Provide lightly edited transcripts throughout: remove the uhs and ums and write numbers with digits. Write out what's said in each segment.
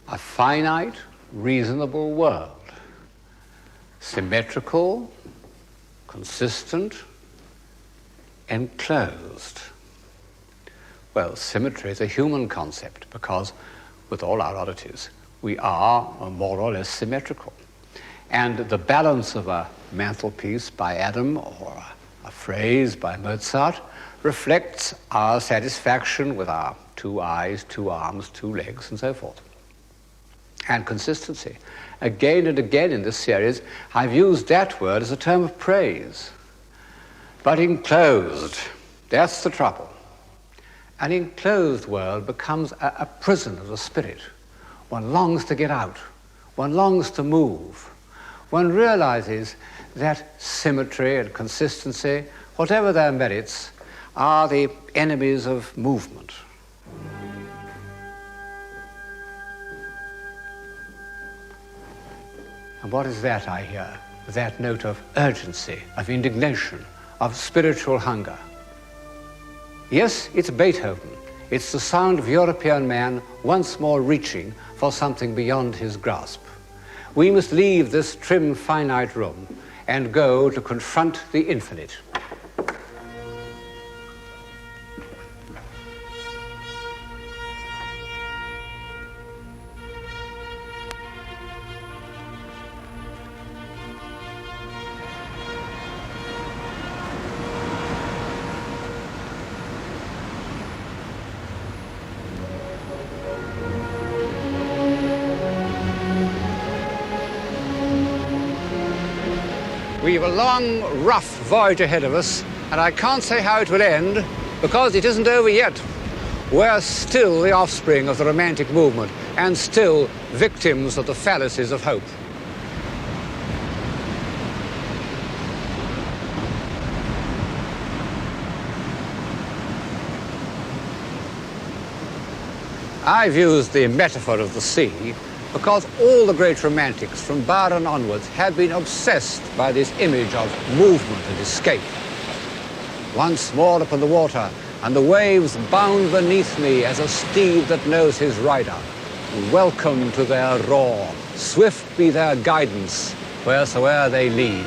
a finite, reasonable world, symmetrical, consistent, enclosed. Well, symmetry is a human concept because, with all our oddities, we are more or less symmetrical. And the balance of a mantelpiece by Adam or a phrase by Mozart reflects our satisfaction with our 2 eyes, 2 arms, 2 legs, and so forth. And consistency. Again and again in this series, I've used that word as a term of praise. But enclosed, that's the trouble. An enclosed world becomes a prison of the spirit. One longs to get out. One longs to move. One realizes that symmetry and consistency, whatever their merits, are the enemies of movement. And what is that I hear? That note of urgency, of indignation, of spiritual hunger. Yes, it's Beethoven. It's the sound of European man once more reaching for something beyond his grasp. We must leave this trim, finite room and go to confront the infinite. We have a long, rough voyage ahead of us, and I can't say how it will end, because it isn't over yet. We're still the offspring of the Romantic movement, and still victims of the fallacies of hope. I've used the metaphor of the sea because all the great romantics from Byron onwards have been obsessed by this image of movement and escape. Once more upon the water, and the waves bound beneath me as a steed that knows his rider. Welcome to their roar, swift be their guidance, wheresoe'er they lead.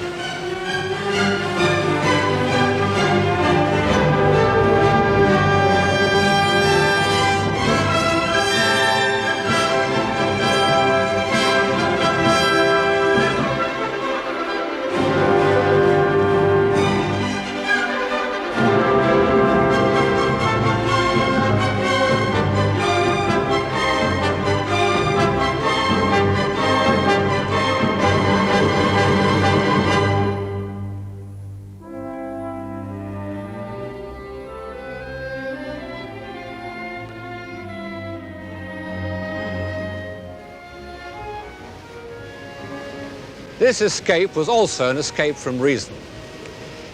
This escape was also an escape from reason.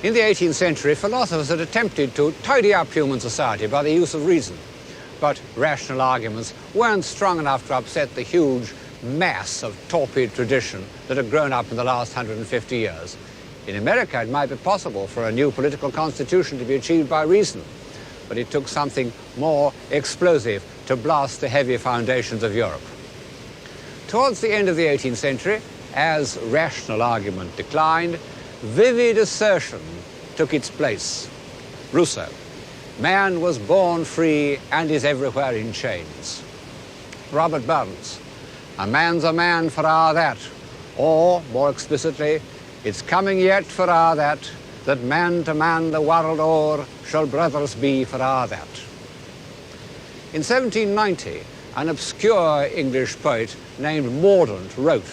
In the 18th century, philosophers had attempted to tidy up human society by the use of reason. But rational arguments weren't strong enough to upset the huge mass of torpid tradition that had grown up in the last 150 years. In America, it might be possible for a new political constitution to be achieved by reason, but it took something more explosive to blast the heavy foundations of Europe. Towards the end of the 18th century, as rational argument declined, vivid assertion took its place. Rousseau, man was born free and is everywhere in chains. Robert Burns, a man's a man for a' that, or, more explicitly, it's coming yet for a' that man to man the world o'er shall brothers be for a' that. In 1790, an obscure English poet named Mordaunt wrote,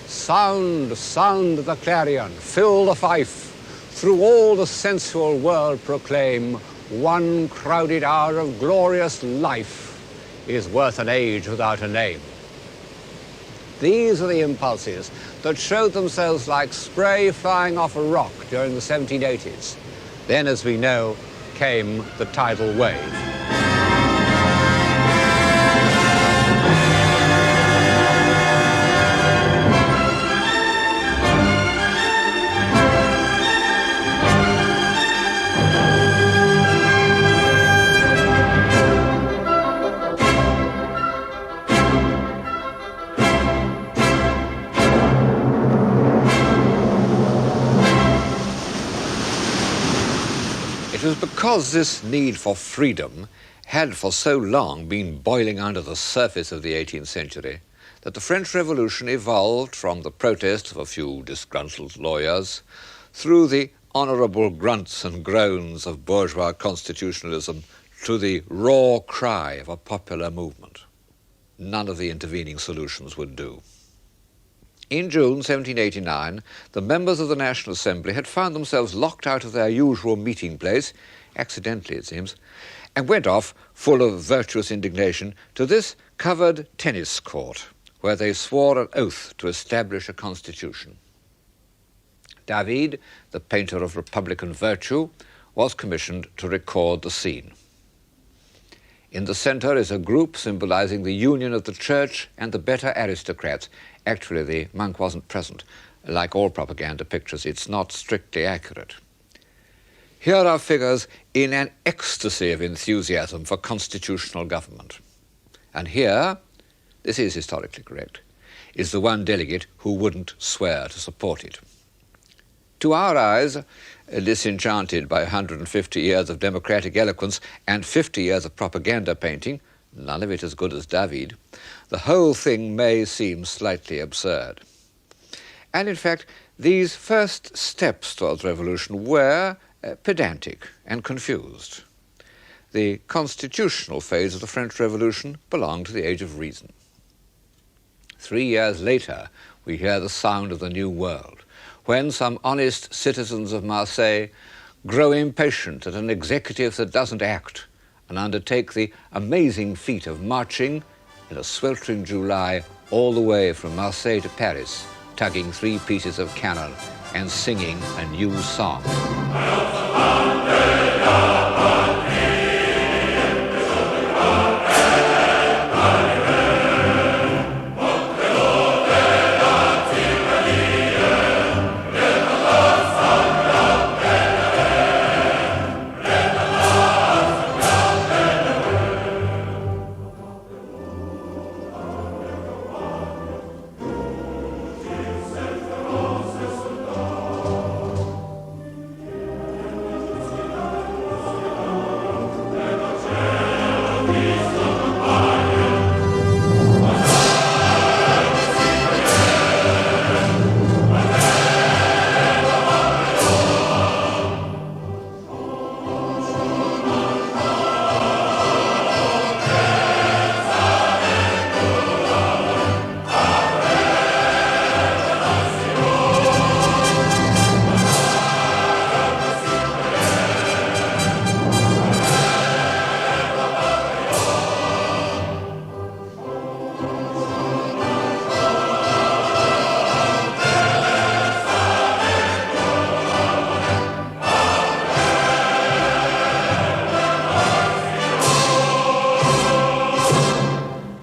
"Sound, sound the clarion, fill the fife, through all the sensual world proclaim, one crowded hour of glorious life is worth an age without a name." These are the impulses that showed themselves like spray flying off a rock during the 1780s. Then, as we know, came the tidal wave. was because this need for freedom had for so long been boiling under the surface of the 18th century that the French Revolution evolved from the protest of a few disgruntled lawyers through the honourable grunts and groans of bourgeois constitutionalism to the raw cry of a popular movement. None of the intervening solutions would do. In June 1789, the members of the National Assembly had found themselves locked out of their usual meeting place, accidentally it seems, and went off, full of virtuous indignation, to this covered tennis court, where they swore an oath to establish a constitution. David, the painter of republican virtue, was commissioned to record the scene. In the centre is a group symbolizing the union of the church and the better aristocrats. Actually, the monk wasn't present. Like all propaganda pictures, it's not strictly accurate. Here are figures in an ecstasy of enthusiasm for constitutional government. And here, this is historically correct, is the one delegate who wouldn't swear to support it. To our eyes, disenchanted by 150 years of democratic eloquence and 50 years of propaganda painting, none of it as good as David, the whole thing may seem slightly absurd. And in fact, these first steps towards revolution were pedantic and confused. The constitutional phase of the French Revolution belonged to the Age of Reason. 3 years later, we hear the sound of the New World, when some honest citizens of Marseille grow impatient at an executive that doesn't act and undertake the amazing feat of marching in a sweltering July all the way from Marseille to Paris, tugging 3 pieces of cannon and singing a new song.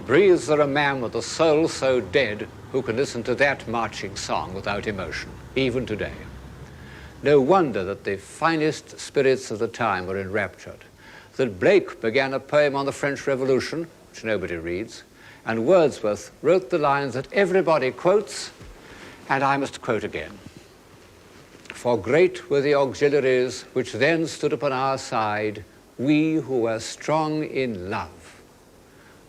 Breathes there a man with a soul so dead who can listen to that marching song without emotion, even today? No wonder that the finest spirits of the time were enraptured, that Blake began a poem on the French Revolution, which nobody reads, and Wordsworth wrote the lines that everybody quotes, and I must quote again. For great were the auxiliaries which then stood upon our side, we who were strong in love.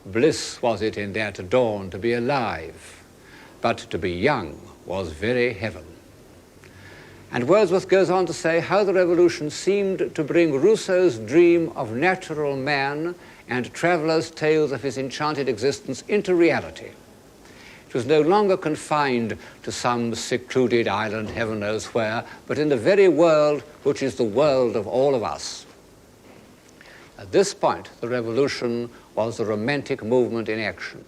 Bliss was it in that dawn to be alive, but to be young was very heaven. And Wordsworth goes on to say how the revolution seemed to bring Rousseau's dream of natural man and Traveller's tales of his enchanted existence into reality. It was no longer confined to some secluded island, heaven knows where, but in the very world which is the world of all of us. At this point, the revolution was the romantic movement in action.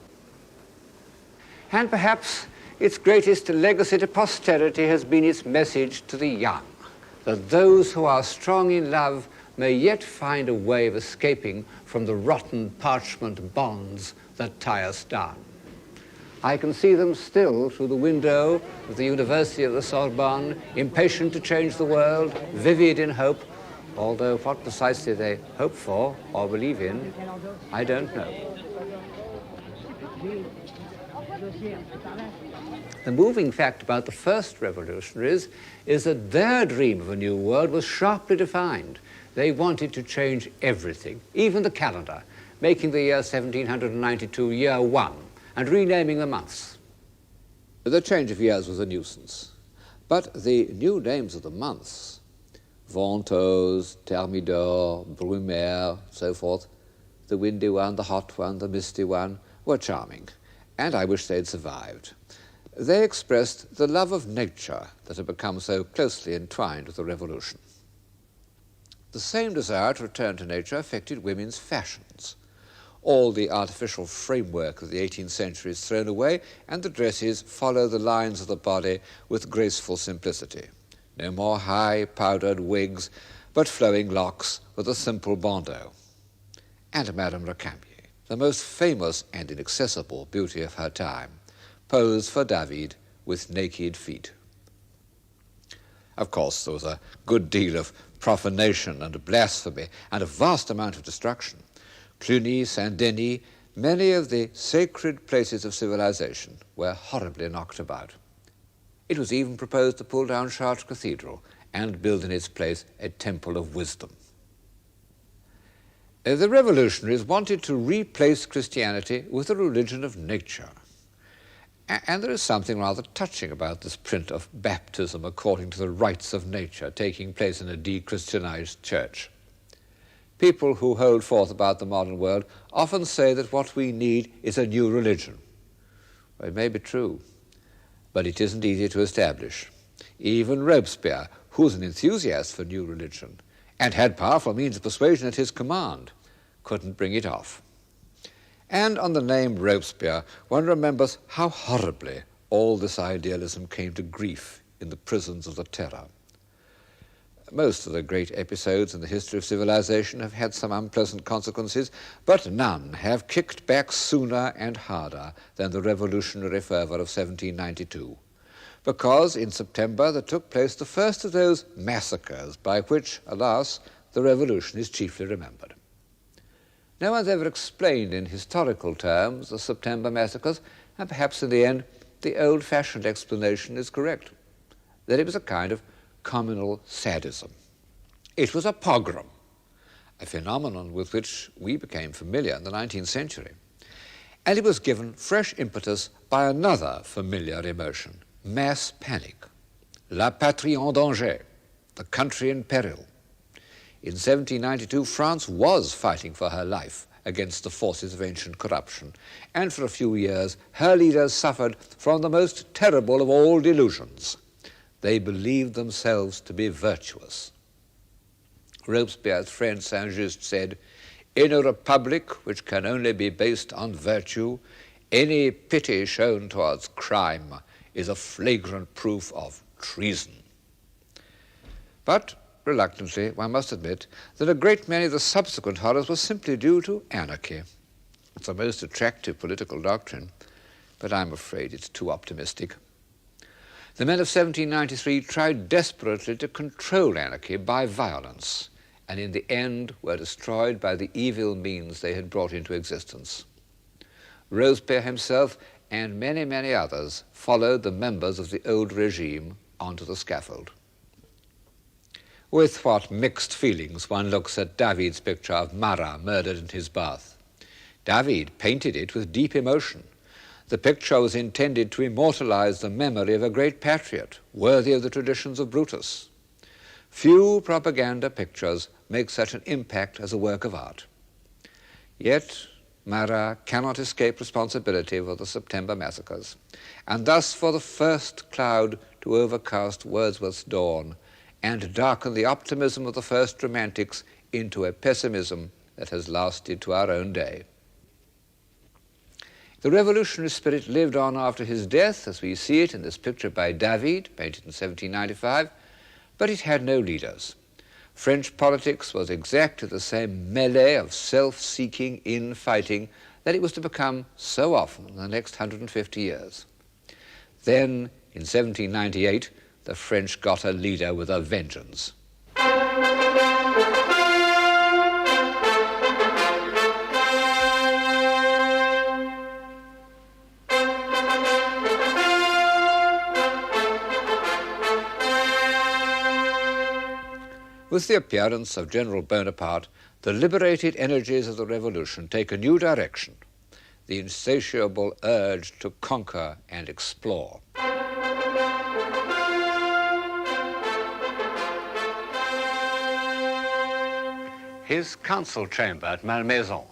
And perhaps its greatest legacy to posterity has been its message to the young, that those who are strong in love may yet find a way of escaping from the rotten parchment bonds that tie us down. I can see them still through the window of the University of the Sorbonne, impatient to change the world, vivid in hope, although what precisely they hope for or believe in, I don't know. The moving fact about the first revolutionaries is that their dream of a new world was sharply defined. They wanted to change everything, even the calendar, making the year 1792 year 1 and renaming the months. The change of years was a nuisance, but the new names of the months, Ventose, Thermidor, Brumaire, so forth, the windy one, the hot one, the misty one, were charming, and I wish they'd survived. They expressed the love of nature that had become so closely entwined with the Revolution. The same desire to return to nature affected women's fashions. All the artificial framework of the 18th century is thrown away, and the dresses follow the lines of the body with graceful simplicity. No more high powdered wigs, but flowing locks with a simple bandeau. And Madame Récamier, the most famous and inaccessible beauty of her time, posed for David with naked feet. Of course, there was a good deal of profanation and blasphemy and a vast amount of destruction. Cluny, Saint-Denis, many of the sacred places of civilization were horribly knocked about. It was even proposed to pull down Chartres Cathedral and build in its place a temple of wisdom. The revolutionaries wanted to replace Christianity with a religion of nature. And there is something rather touching about this print of baptism according to the rites of nature taking place in a de-Christianized church. People who hold forth about the modern world often say that what we need is a new religion. Well, it may be true, but it isn't easy to establish. Even Robespierre, who's an enthusiast for new religion and had powerful means of persuasion at his command, couldn't bring it off. And on the name Robespierre, one remembers how horribly all this idealism came to grief in the prisons of the Terror. Most of the great episodes in the history of civilization have had some unpleasant consequences, but none have kicked back sooner and harder than the revolutionary fervor of 1792. Because in September there took place the first of those massacres by which, alas, the revolution is chiefly remembered. No one's ever explained in historical terms the September massacres, and perhaps in the end the old-fashioned explanation is correct, that it was a kind of communal sadism. It was a pogrom, a phenomenon with which we became familiar in the 19th century, and it was given fresh impetus by another familiar emotion, mass panic, la patrie en danger, the country in peril. In 1792, France was fighting for her life against the forces of ancient corruption, and for a few years her leaders suffered from the most terrible of all delusions. They believed themselves to be virtuous. Robespierre's friend Saint-Just said, "In a republic which can only be based on virtue, any pity shown towards crime is a flagrant proof of treason." But reluctantly, one must admit that a great many of the subsequent horrors were simply due to anarchy. It's a most attractive political doctrine, but I'm afraid it's too optimistic. The men of 1793 tried desperately to control anarchy by violence, and in the end were destroyed by the evil means they had brought into existence. Robespierre himself and many, many others followed the members of the old regime onto the scaffold. With what mixed feelings one looks at David's picture of Marat murdered in his bath. David painted it with deep emotion. The picture was intended to immortalize the memory of a great patriot, worthy of the traditions of Brutus. Few propaganda pictures make such an impact as a work of art. Yet Marat cannot escape responsibility for the September massacres, and thus for the first cloud to overcast Wordsworth's dawn and darken the optimism of the first Romantics into a pessimism that has lasted to our own day. The revolutionary spirit lived on after his death, as we see it in this picture by David, painted in 1795, but it had no leaders. French politics was exactly the same melee of self-seeking infighting that it was to become so often in the next 150 years. Then, in 1798, the French got a leader with a vengeance. With the appearance of General Bonaparte, the liberated energies of the revolution take a new direction, the insatiable urge to conquer and explore. His council chamber at Malmaison,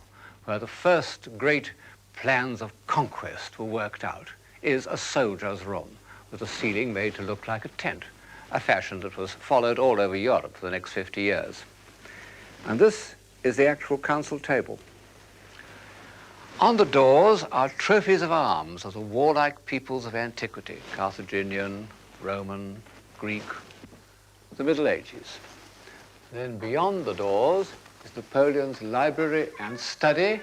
where the first great plans of conquest were worked out, is a soldier's room with a ceiling made to look like a tent, a fashion that was followed all over Europe for the next 50 years. And this is the actual council table. On the doors are trophies of arms of the warlike peoples of antiquity, Carthaginian, Roman, Greek, the Middle Ages. Then beyond the doors is Napoleon's library and study,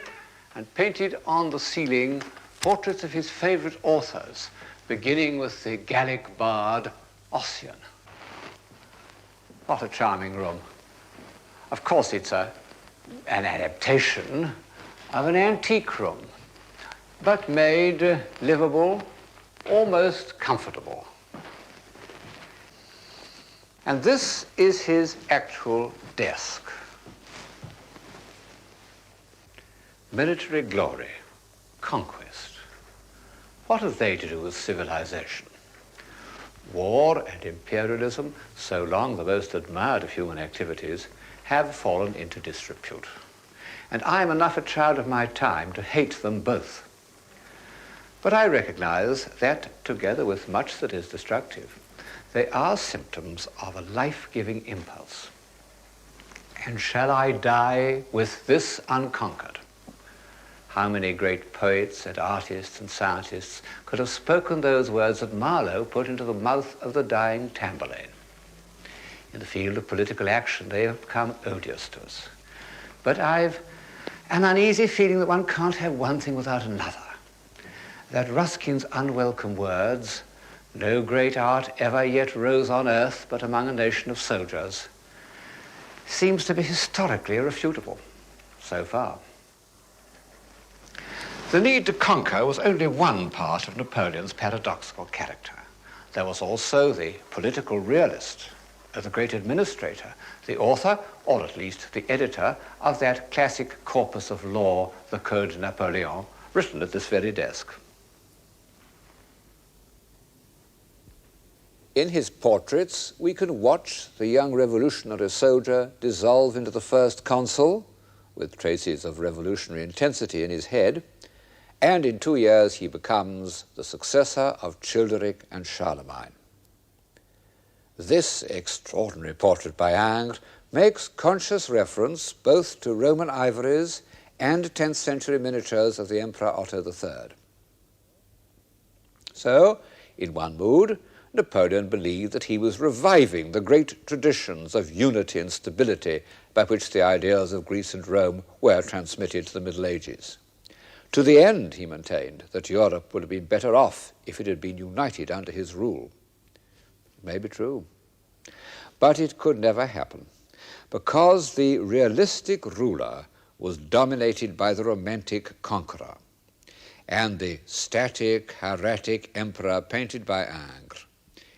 and painted on the ceiling portraits of his favorite authors, beginning with the Gallic bard Ossian. What a charming room. Of course, it's an adaptation of an antique room, but made livable, almost comfortable. And this is his actual desk. Military glory, conquest. What have they to do with civilization? War and imperialism, so long the most admired of human activities, have fallen into disrepute. And I am enough a child of my time to hate them both. But I recognize that, together with much that is destructive, they are symptoms of a life-giving impulse. And shall I die with this unconquered? How many great poets and artists and scientists could have spoken those words that Marlowe put into the mouth of the dying Tamburlaine? In the field of political action, they have become odious to us. But I've an uneasy feeling that one can't have one thing without another. That Ruskin's unwelcome words, "No great art ever yet rose on earth but among a nation of soldiers," seems to be historically irrefutable, so far. The need to conquer was only one part of Napoleon's paradoxical character. There was also the political realist, the great administrator, the author, or at least the editor, of that classic corpus of law, the Code Napoleon, written at this very desk. In his portraits, we can watch the young revolutionary soldier dissolve into the first consul, with traces of revolutionary intensity in his head, and in 2 years he becomes the successor of Childeric and Charlemagne. This extraordinary portrait by Ingres makes conscious reference both to Roman ivories and 10th century miniatures of the Emperor Otto III. So, in one mood, Napoleon believed that he was reviving the great traditions of unity and stability by which the ideals of Greece and Rome were transmitted to the Middle Ages. To the end, he maintained, that Europe would have been better off if it had been united under his rule. It may be true, but it could never happen, because the realistic ruler was dominated by the romantic conqueror, and the static, hieratic emperor painted by Ingres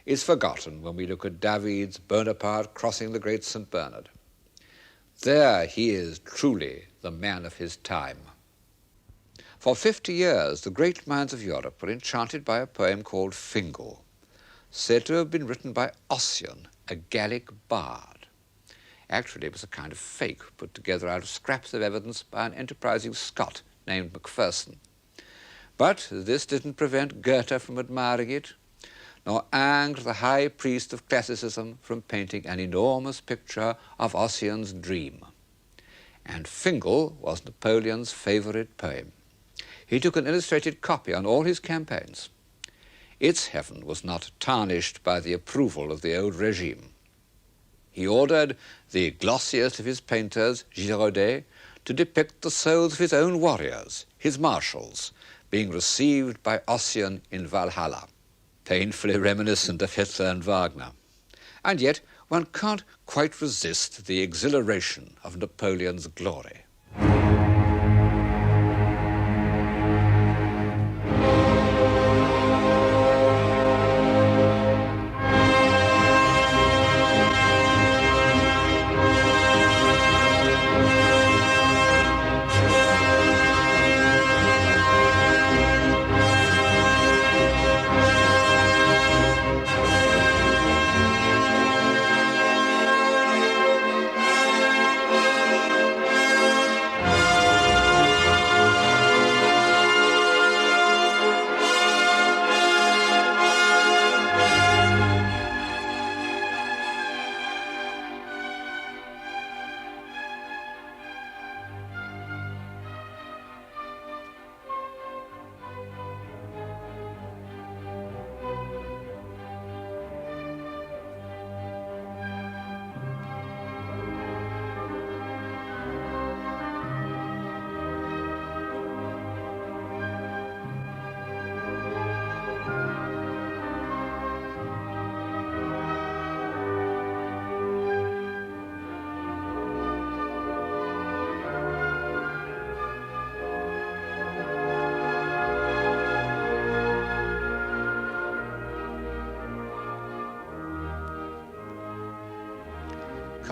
is forgotten when we look at David's Bonaparte crossing the great St. Bernard. There he is truly the man of his time. For 50 years, the great minds of Europe were enchanted by a poem called Fingal, said to have been written by Ossian, a Gallic bard. Actually, it was a kind of fake put together out of scraps of evidence by an enterprising Scot named Macpherson. But this didn't prevent Goethe from admiring it, nor Ingres, the high priest of classicism, from painting an enormous picture of Ossian's dream. And Fingal was Napoleon's favorite poem. He took an illustrated copy on all his campaigns. Its heaven was not tarnished by the approval of the old regime. He ordered the glossiest of his painters, Girodet, to depict the souls of his own warriors, his marshals, being received by Ossian in Valhalla, painfully reminiscent of Hitler and Wagner. And yet one can't quite resist the exhilaration of Napoleon's glory.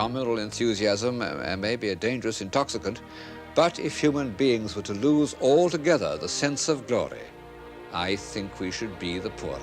communal enthusiasm may be a dangerous intoxicant, but if human beings were to lose altogether the sense of glory, I think we should be the poorer.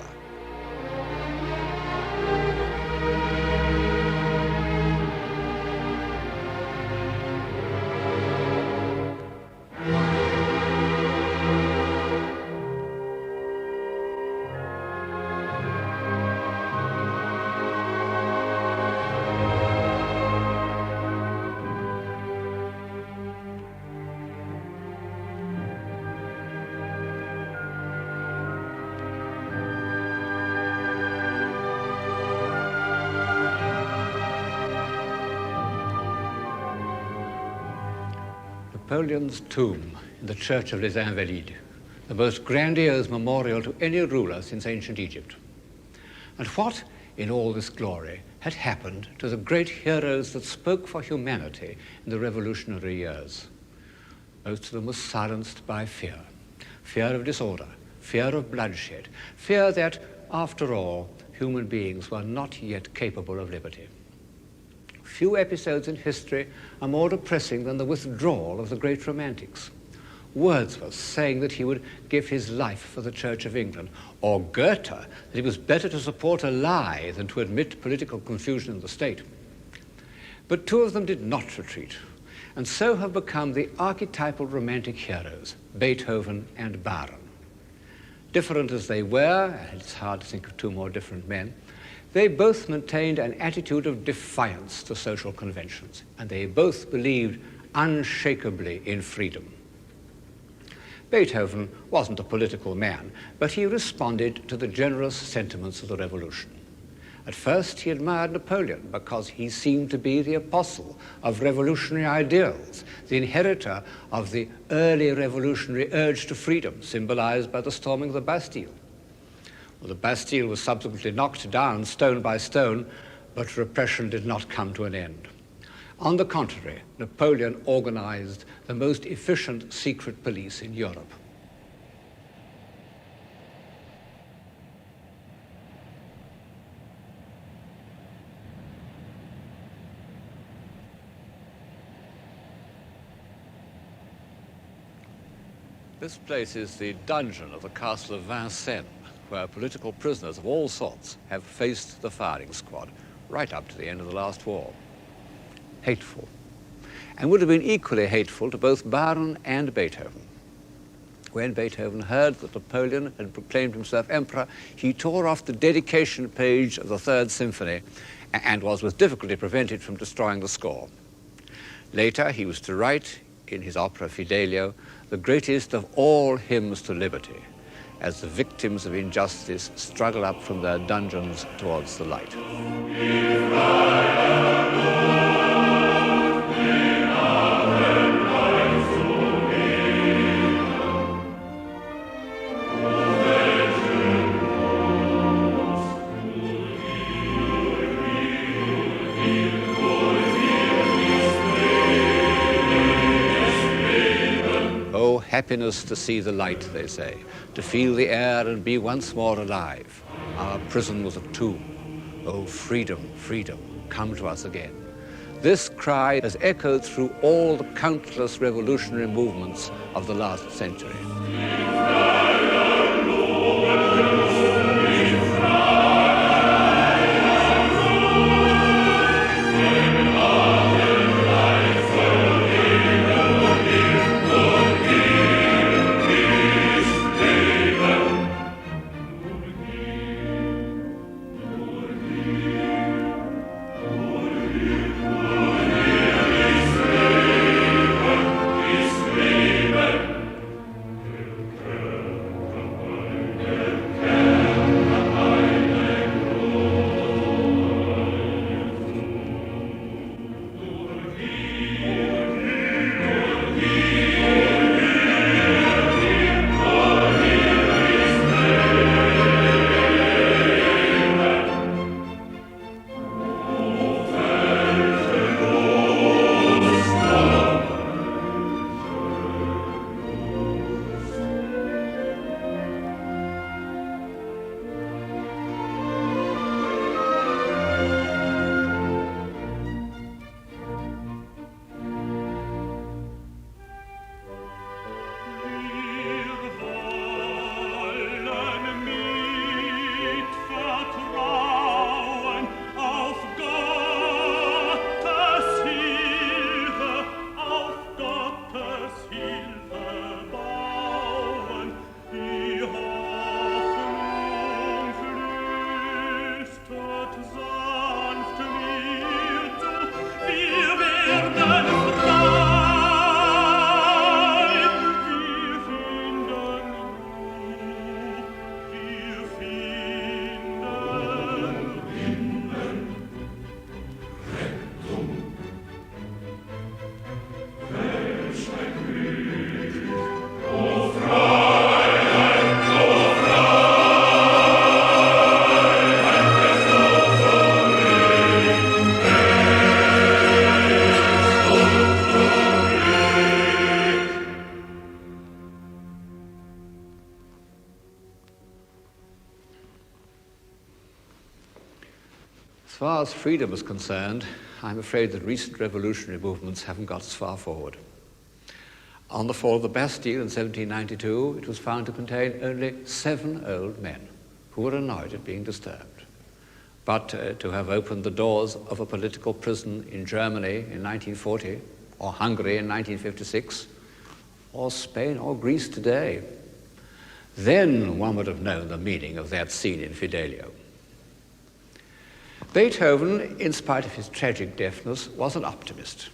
Napoleon's tomb in the church of Les Invalides, the most grandiose memorial to any ruler since ancient Egypt. And what, in all this glory, had happened to the great heroes that spoke for humanity in the revolutionary years? Most of them were silenced by fear. Fear of disorder, fear of bloodshed, fear that, after all, human beings were not yet capable of liberty. Few episodes in history are more depressing than the withdrawal of the great romantics. Wordsworth saying that he would give his life for the Church of England, or Goethe that it was better to support a lie than to admit political confusion in the state. But two of them did not retreat, and so have become the archetypal romantic heroes, Beethoven and Byron. Different as they were, and it's hard to think of two more different men, they both maintained an attitude of defiance to social conventions, and they both believed unshakably in freedom. Beethoven wasn't a political man, but he responded to the generous sentiments of the revolution. At first, he admired Napoleon because he seemed to be the apostle of revolutionary ideals, the inheritor of the early revolutionary urge to freedom, symbolized by the storming of the Bastille. Well, the Bastille was subsequently knocked down stone by stone, but repression did not come to an end. On the contrary, Napoleon organized the most efficient secret police in Europe. This place is the dungeon of the castle of Vincennes, where political prisoners of all sorts have faced the firing squad right up to the end of the last war. Hateful, and would have been equally hateful to both Byron and Beethoven. When Beethoven heard that Napoleon had proclaimed himself emperor, he tore off the dedication page of the Third Symphony and was with difficulty prevented from destroying the score. Later, he was to write, in his opera Fidelio, the greatest of all hymns to liberty, as the victims of injustice struggle up from their dungeons towards the light. Happiness to see the light, they say, to feel the air and be once more alive. Our prison was a tomb. Oh, freedom, freedom, come to us again. This cry has echoed through all the countless revolutionary movements of the last century. far as freedom is concerned, I'm afraid that recent revolutionary movements haven't got as far forward. On the fall of the Bastille in 1792, it was found to contain only 7 old men who were annoyed at being disturbed. But to have opened the doors of a political prison in Germany in 1940, or Hungary in 1956, or Spain or Greece today, then one would have known the meaning of that scene in Fidelio. Beethoven, in spite of his tragic deafness, was an optimist.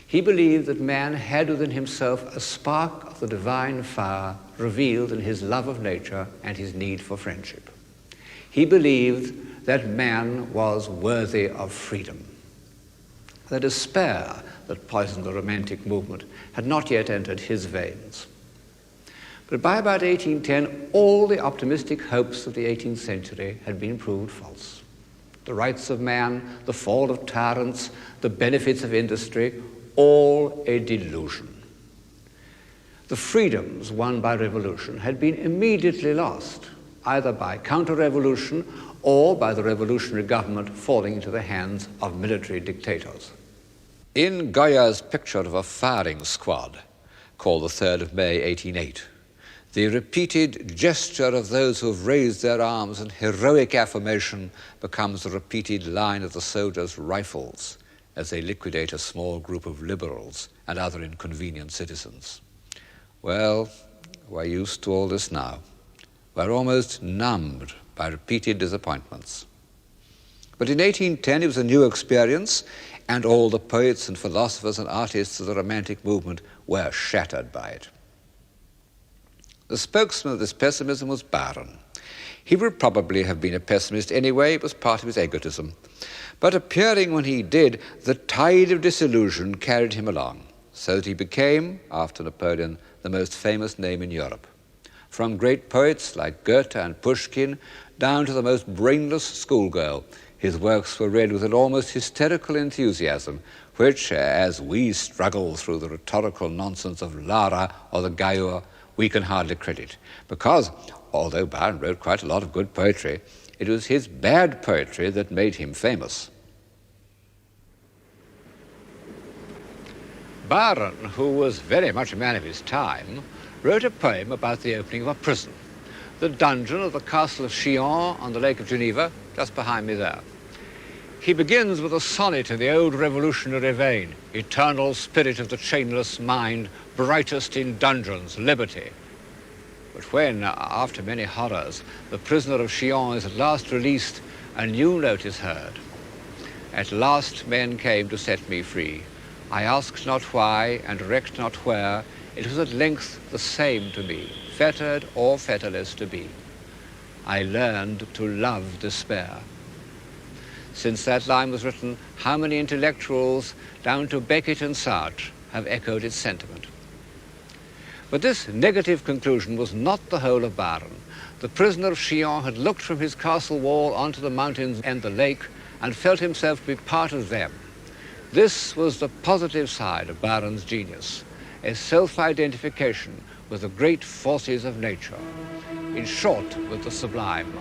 He believed that man had within himself a spark of the divine fire revealed in his love of nature and his need for friendship. He believed that man was worthy of freedom. The despair that poisoned the Romantic movement had not yet entered his veins. But by about 1810, all the optimistic hopes of the 18th century had been proved false. The rights of man, the fall of tyrants, the benefits of industry, all a delusion. The freedoms won by revolution had been immediately lost, either by counter-revolution or by the revolutionary government falling into the hands of military dictators. In Goya's picture of a firing squad, called the 3rd of May, 1808, the repeated gesture of those who have raised their arms in heroic affirmation becomes the repeated line of the soldiers' rifles as they liquidate a small group of liberals and other inconvenient citizens. Well, we're used to all this now. We're almost numbed by repeated disappointments. But in 1810 it was a new experience, and all the poets and philosophers and artists of the Romantic movement were shattered by it. The spokesman of this pessimism was Byron. He would probably have been a pessimist anyway. It was part of his egotism. But appearing when he did, the tide of disillusion carried him along, so that he became, after Napoleon, the most famous name in Europe. From great poets like Goethe and Pushkin down to the most brainless schoolgirl, his works were read with an almost hysterical enthusiasm, which, as we struggle through the rhetorical nonsense of Lara or the Gayur, we can hardly credit. Because, although Byron wrote quite a lot of good poetry, it was his bad poetry that made him famous. Byron, who was very much a man of his time, wrote a poem about the opening of a prison, the dungeon of the castle of Chillon on the Lake of Geneva, just behind me there. He begins with a sonnet in the old revolutionary vein, eternal spirit of the chainless mind, brightest in dungeons, liberty. But when, after many horrors, the prisoner of Chillon is at last released, a new note is heard. At last men came to set me free. I asked not why and recked not where, it was at length the same to me, fettered or fetterless to be. I learned to love despair. Since that line was written, how many intellectuals, down to Beckett and Sartre, have echoed its sentiment? But this negative conclusion was not the whole of Byron. The prisoner of Chillon had looked from his castle wall onto the mountains and the lake and felt himself to be part of them. This was the positive side of Byron's genius, a self-identification with the great forces of nature, in short, with the sublime.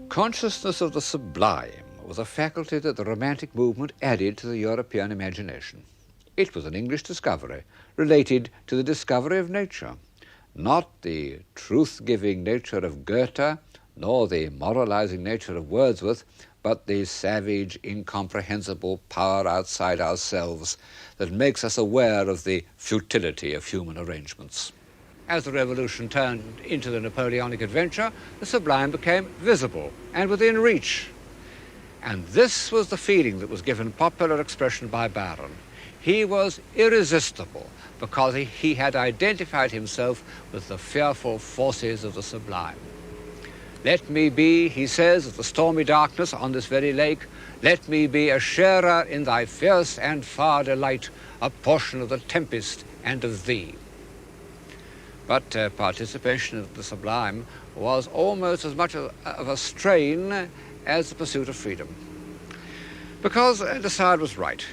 Consciousness of the sublime was a faculty that the Romantic movement added to the European imagination. It was an English discovery related to the discovery of nature, not the truth-giving nature of Goethe, nor the moralizing nature of Wordsworth, but the savage, incomprehensible power outside ourselves that makes us aware of the futility of human arrangements. As the revolution turned into the Napoleonic adventure, the sublime became visible and within reach. And this was the feeling that was given popular expression by Byron. He was irresistible because he had identified himself with the fearful forces of the sublime. Let me be, he says, of the stormy darkness on this very lake, let me be a sharer in thy fierce and far delight, a portion of the tempest and of thee. But participation of the sublime was almost as much of a strain as the pursuit of freedom. Because de Sade was right.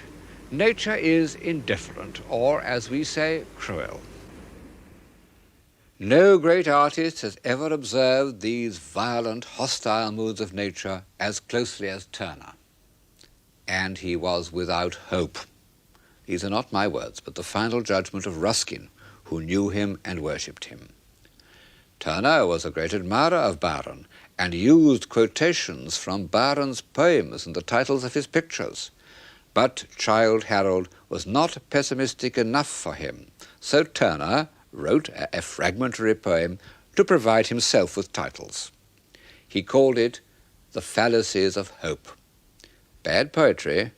Nature is indifferent, or, as we say, cruel. No great artist has ever observed these violent, hostile moods of nature as closely as Turner. And he was without hope. These are not my words, but the final judgment of Ruskin, who knew him and worshipped him. Turner was a great admirer of Byron and used quotations from Byron's poems in the titles of his pictures. But Childe Harold was not pessimistic enough for him, so Turner wrote a fragmentary poem to provide himself with titles. He called it The Fallacies of Hope. Bad poetry,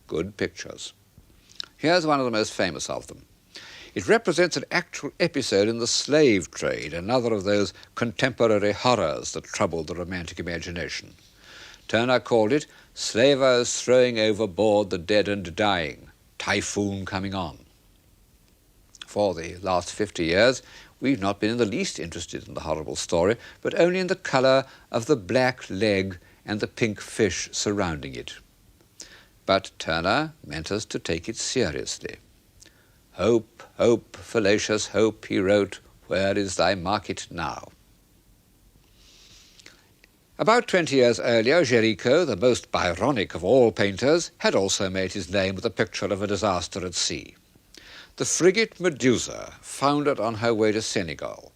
good pictures. Here's one of the most famous of them. It represents an actual episode in the slave trade, another of those contemporary horrors that troubled the romantic imagination. Turner called it Slavers Throwing Overboard the Dead and Dying, Typhoon Coming On. For the last 50 years, we've not been in the least interested in the horrible story, but only in the colour of the black leg and the pink fish surrounding it. But Turner meant us to take it seriously. Hope, hope, fallacious hope, he wrote, where is thy market now? About 20 years earlier, Géricault, the most Byronic of all painters, had also made his name with a picture of a disaster at sea. The frigate Medusa foundered on her way to Senegal.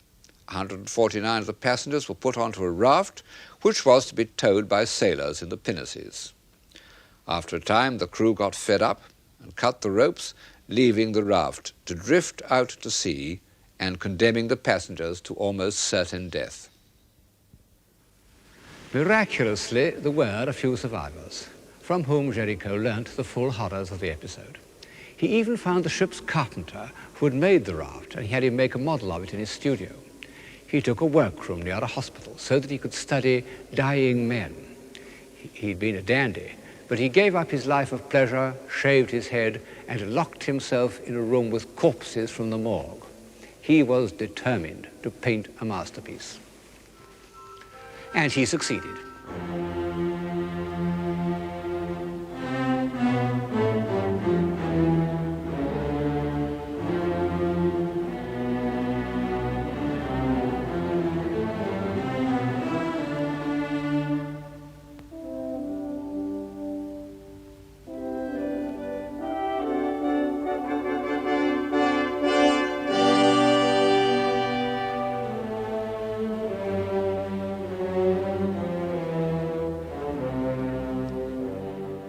149 of the passengers were put onto a raft, which was to be towed by sailors in the pinnaces. After a time, the crew got fed up and cut the ropes, leaving the raft to drift out to sea and condemning the passengers to almost certain death. Miraculously, there were a few survivors, from whom Géricault learnt the full horrors of the episode. He even found the ship's carpenter who had made the raft, and he had him make a model of it in his studio. He took a workroom near a hospital so that he could study dying men. He'd been a dandy, but he gave up his life of pleasure, shaved his head, and locked himself in a room with corpses from the morgue. He was determined to paint a masterpiece. And he succeeded.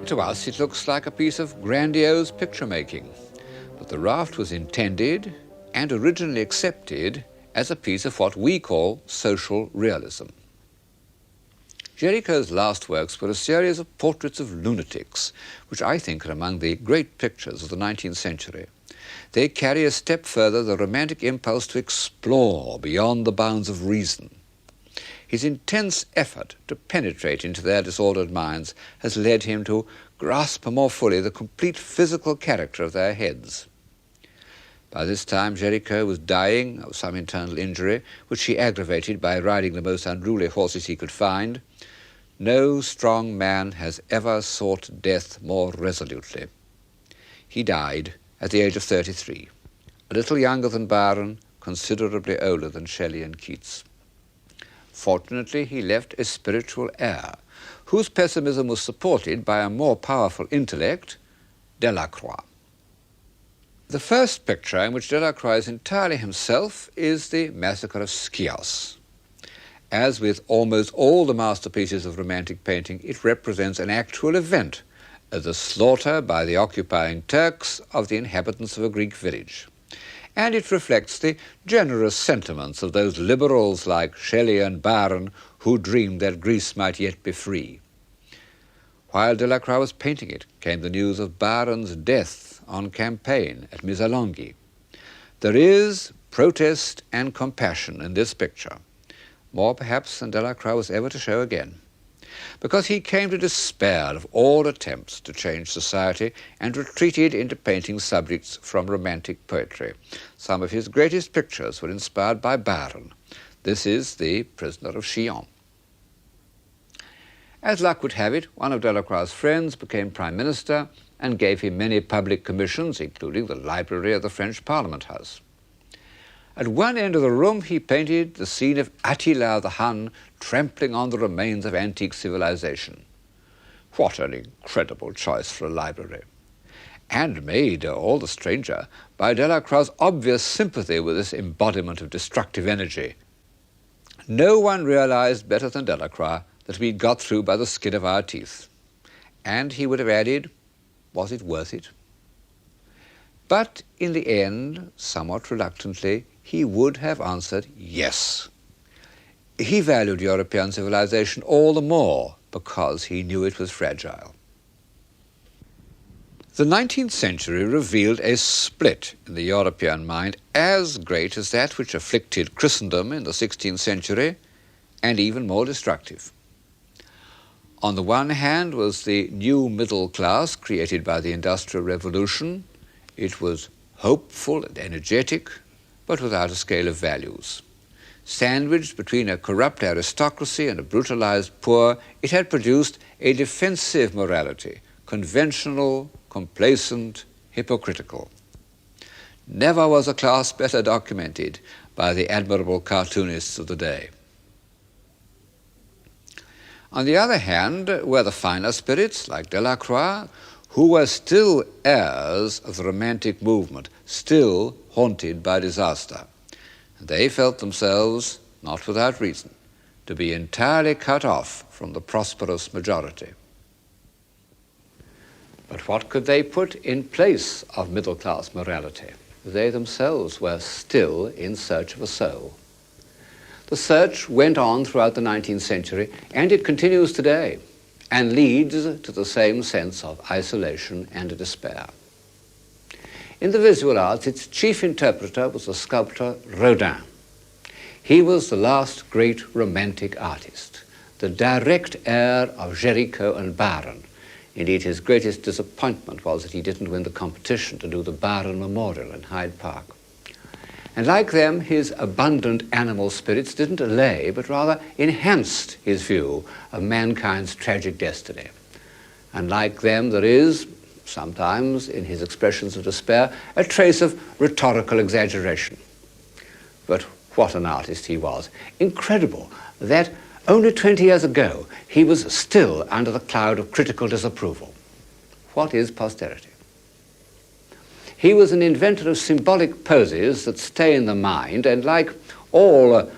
To us, it looks like a piece of grandiose picture-making, but the raft was intended and originally accepted as a piece of what we call social realism. Géricault's last works were a series of portraits of lunatics, which I think are among the great pictures of the 19th century. They carry a step further the romantic impulse to explore beyond the bounds of reason. His intense effort to penetrate into their disordered minds has led him to grasp more fully the complete physical character of their heads. By this time, Géricault was dying of some internal injury, which he aggravated by riding the most unruly horses he could find. No strong man has ever sought death more resolutely. He died at the age of 33, a little younger than Byron, considerably older than Shelley and Keats. Fortunately, he left a spiritual heir, whose pessimism was supported by a more powerful intellect, Delacroix. The first picture in which Delacroix is entirely himself is the Massacre of Scios. As with almost all the masterpieces of Romantic painting, it represents an actual event, the slaughter by the occupying Turks of the inhabitants of a Greek village. And it reflects the generous sentiments of those liberals like Shelley and Byron who dreamed that Greece might yet be free. While Delacroix was painting it, came the news of Byron's death on campaign at Missolonghi. There is protest and compassion in this picture. more perhaps than Delacroix was ever to show again, because he came to despair of all attempts to change society and retreated into painting subjects from romantic poetry. Some of his greatest pictures were inspired by Byron. This is The Prisoner of Chillon. As luck would have it, one of Delacroix's friends became Prime Minister and gave him many public commissions, including the library of the French Parliament House. At one end of the room he painted the scene of Attila the Hun trampling on the remains of antique civilization. What an incredible choice for a library! And made all the stranger by Delacroix's obvious sympathy with this embodiment of destructive energy. No one realized better than Delacroix that we'd got through by the skin of our teeth. And he would have added, was it worth it? But in the end, somewhat reluctantly, he would have answered yes. He valued European civilization all the more because he knew it was fragile. The 19th century revealed a split in the European mind as great as that which afflicted Christendom in the 16th century, and even more destructive. On the one hand was the new middle class created by the Industrial Revolution. It was hopeful and energetic, but without a scale of values. Sandwiched between a corrupt aristocracy and a brutalized poor, it had produced a defensive morality, conventional, complacent, hypocritical. Never was a class better documented by the admirable cartoonists of the day. On the other hand were the finer spirits, like Delacroix, who were still heirs of the Romantic movement, still haunted by disaster. They felt themselves, not without reason, to be entirely cut off from the prosperous majority. But what could they put in place of middle-class morality? They themselves were still in search of a soul. The search went on throughout the 19th century, and it continues today, and leads to the same sense of isolation and despair. In the visual arts, its chief interpreter was the sculptor Rodin. He was the last great romantic artist, the direct heir of Géricault and Byron. Indeed, his greatest disappointment was that he didn't win the competition to do the Byron Memorial in Hyde Park. And like them, his abundant animal spirits didn't allay, but rather enhanced his view of mankind's tragic destiny. And like them, there is, sometimes in his expressions of despair, a trace of rhetorical exaggeration. But what an artist he was. Incredible that only 20 years ago he was still under the cloud of critical disapproval. What is posterity? He was an inventor of symbolic poses that stay in the mind, and like all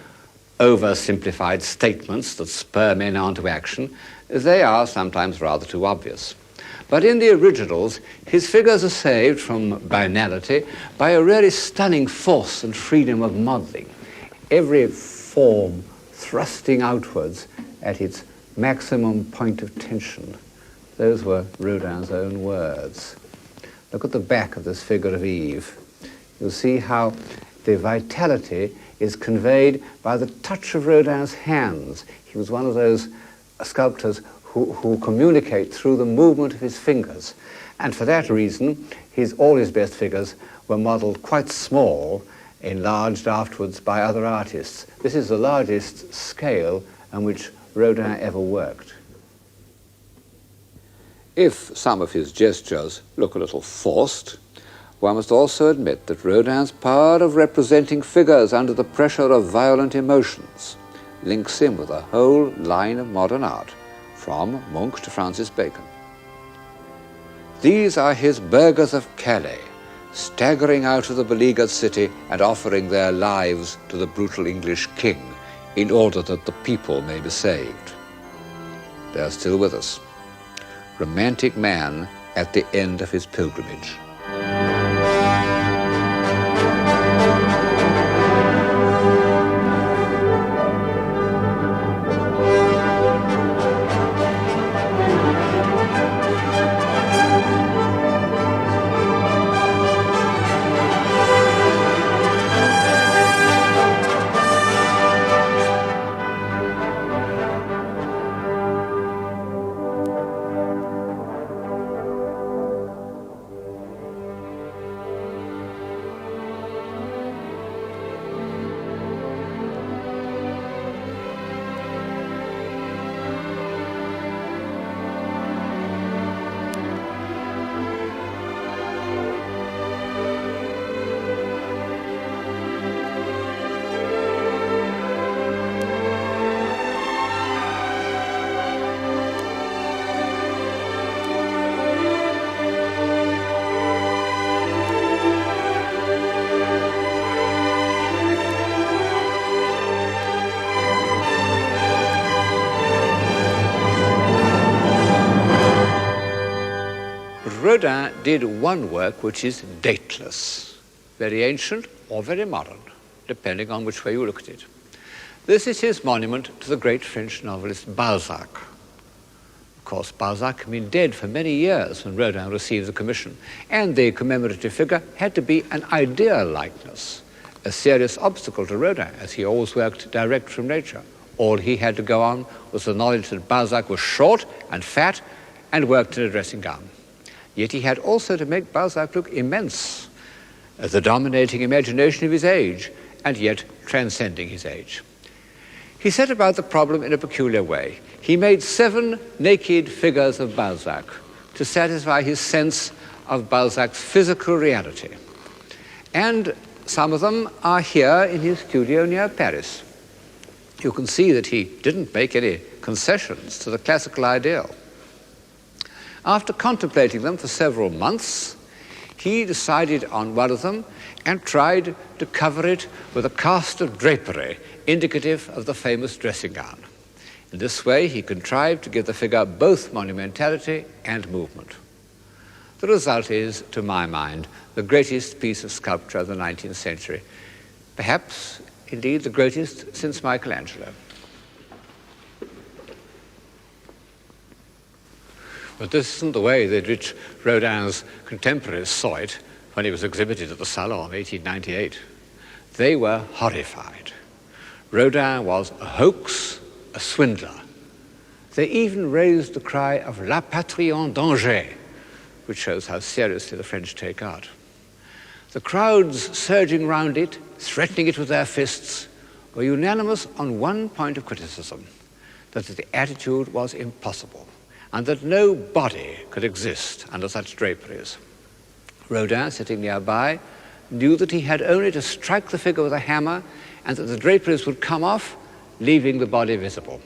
oversimplified statements that spur men on to action, they are sometimes rather too obvious. But in the originals, his figures are saved from banality by a really stunning force and freedom of modeling. Every form thrusting outwards at its maximum point of tension. Those were Rodin's own words. Look at the back of this figure of Eve. You'll see how the vitality is conveyed by the touch of Rodin's hands. He was one of those sculptors who communicate through the movement of his fingers. And for that reason, all his best figures were modeled quite small, enlarged afterwards by other artists. This is the largest scale on which Rodin ever worked. If some of his gestures look a little forced, one must also admit that Rodin's power of representing figures under the pressure of violent emotions links him with a whole line of modern art, from Munch to Francis Bacon. These are his burghers of Calais, staggering out of the beleaguered city and offering their lives to the brutal English king in order that the people may be saved. They are still with us. Romantic man at the end of his pilgrimage. Rodin did one work which is dateless, very ancient or very modern, depending on which way you look at it. This is his monument to the great French novelist Balzac. Of course, Balzac had been dead for many years when Rodin received the commission, and the commemorative figure had to be an ideal likeness, a serious obstacle to Rodin, as he always worked direct from nature. All he had to go on was the knowledge that Balzac was short and fat and worked in a dressing gown. Yet he had also to make Balzac look immense, the dominating imagination of his age, and yet transcending his age. He set about the problem in a peculiar way. He made 7 naked figures of Balzac to satisfy his sense of Balzac's physical reality. And some of them are here in his studio near Paris. You can see that he didn't make any concessions to the classical ideal. After contemplating them for several months, he decided on one of them and tried to cover it with a cast of drapery indicative of the famous dressing gown. In this way, he contrived to give the figure both monumentality and movement. The result is, to my mind, the greatest piece of sculpture of the 19th century, perhaps, indeed, the greatest since Michelangelo. But this isn't the way that which Rodin's contemporaries saw it when he was exhibited at the Salon in 1898. They were horrified. Rodin was a hoax, a swindler. They even raised the cry of La patrie en danger, which shows how seriously the French take art. The crowds surging round it, threatening it with their fists, were unanimous on one point of criticism, that the attitude was impossible, and that no body could exist under such draperies. Rodin, sitting nearby, knew that he had only to strike the figure with a hammer and that the draperies would come off, leaving the body visible.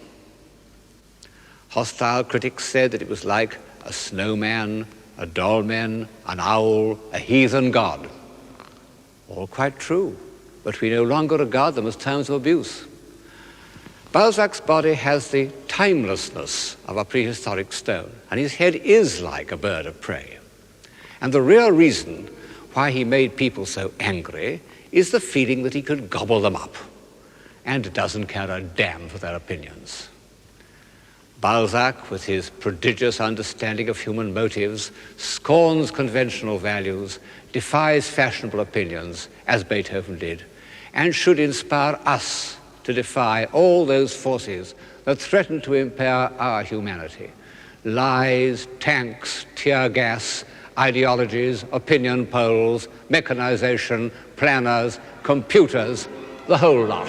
Hostile critics said that it was like a snowman, a dolmen, an owl, a heathen god. All quite true, but we no longer regard them as terms of abuse. Balzac's body has the timelessness of a prehistoric stone, and his head is like a bird of prey. And the real reason why he made people so angry is the feeling that he could gobble them up and doesn't care a damn for their opinions. Balzac, with his prodigious understanding of human motives, scorns conventional values, defies fashionable opinions, as Beethoven did, and should inspire us to defy all those forces that threaten to impair our humanity. Lies, tanks, tear gas, ideologies, opinion polls, mechanization, planners, computers, the whole lot.